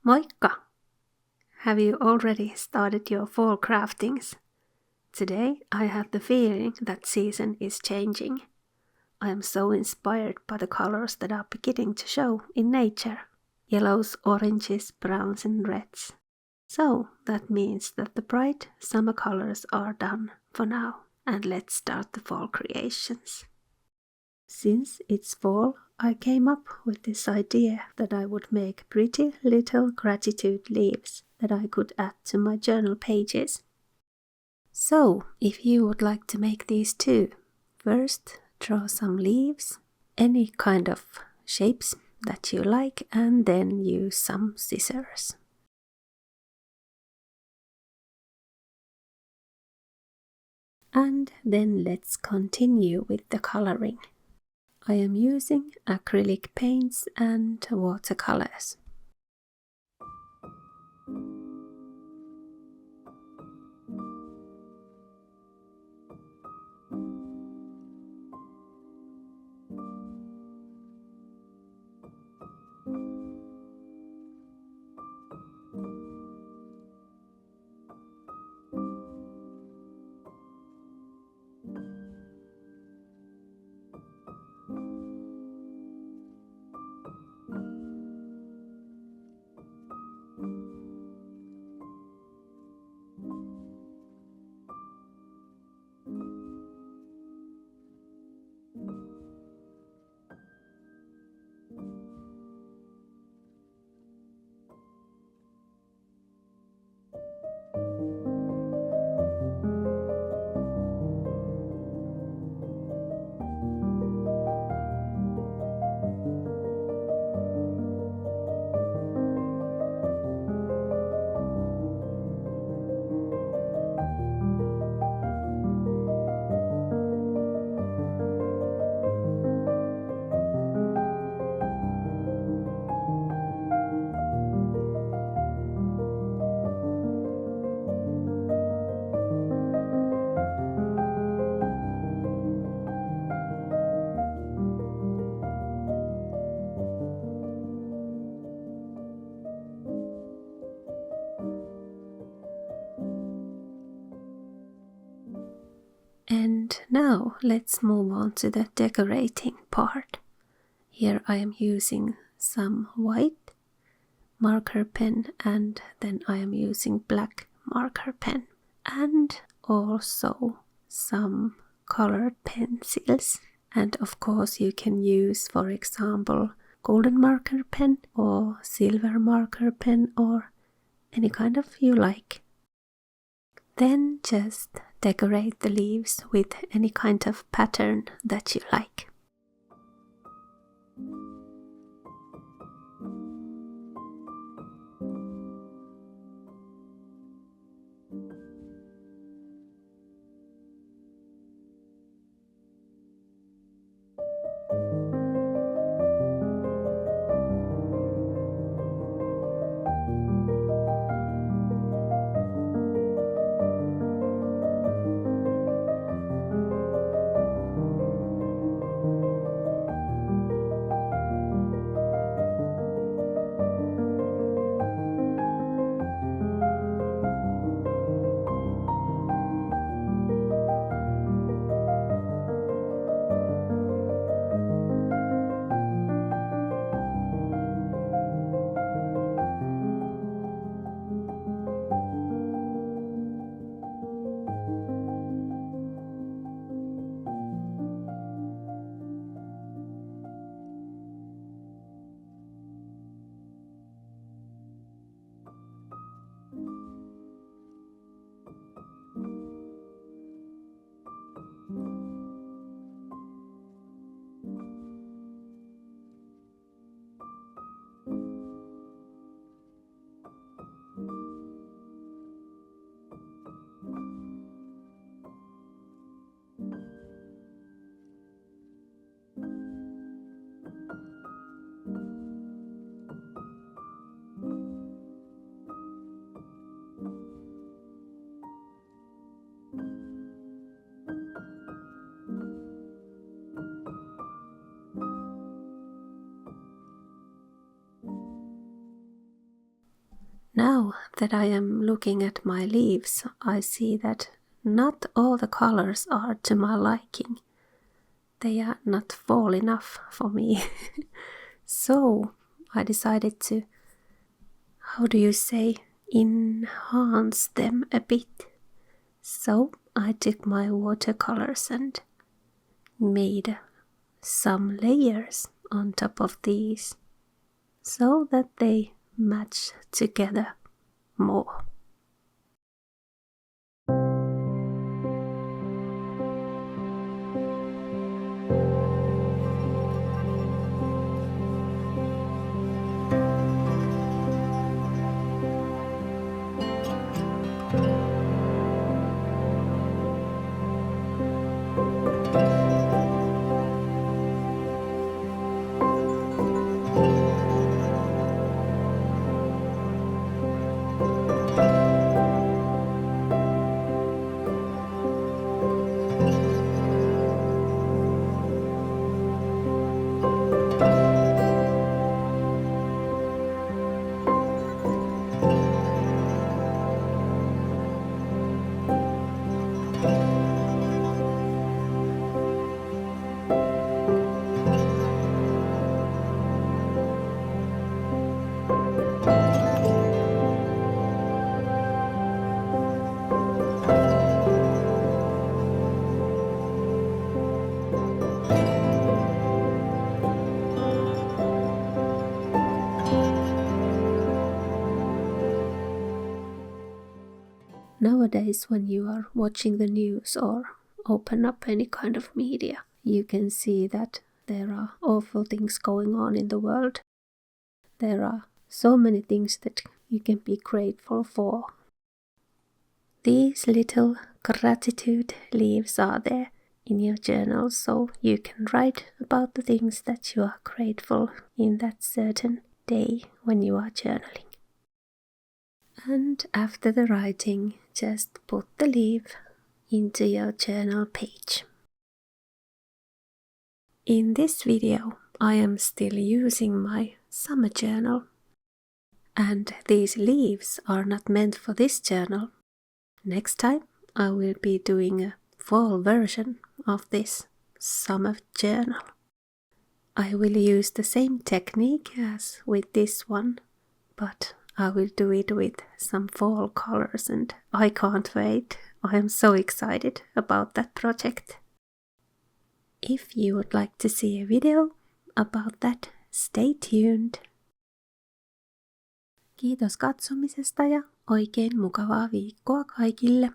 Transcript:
Moikka! Have you already started your fall craftings? Today I have the feeling that season is changing. I am so inspired by the colors that are beginning to show in nature. Yellows, oranges, browns and reds. So that means that the bright summer colors are done for now, and let's start the fall creations. Since it's fall, I came up with this idea that I would make pretty little gratitude leaves that I could add to my journal pages. So, if you would like to make these too, first draw some leaves, any kind of shapes that you like, and then use some scissors. And then let's continue with the coloring. I am using acrylic paints and watercolors. And now let's move on to the decorating part. Here I am using some white marker pen and then I am using black marker pen and also some colored pencils. And of course you can use, for example, golden marker pen or silver marker pen or any kind of you like. Then just decorate the leaves with any kind of pattern that you like. Now that I am looking at my leaves, I see that not all the colors are to my liking. They are not fall enough for me. So I decided to, how do you say, enhance them a bit. So I took my watercolors and made some layers on top of these so that they match together more. Nowadays, when you are watching the news or open up any kind of media, you can see that there are awful things going on in the world. There are so many things that you can be grateful for. These little gratitude leaves are there in your journal, so you can write about the things that you are grateful in that certain day when you are journaling. And after the writing, just put the leaf into your journal page. In this video, I am still using my summer journal, and these leaves are not meant for this journal. Next time, I will be doing a fall version of this summer journal. I will use the same technique as with this one, but I will do it with some fall colors, and I can't wait. I am so excited about that project. If you would like to see a video about that, stay tuned. Kiitos katsomisesta ja oikein mukavaa viikkoa kaikille.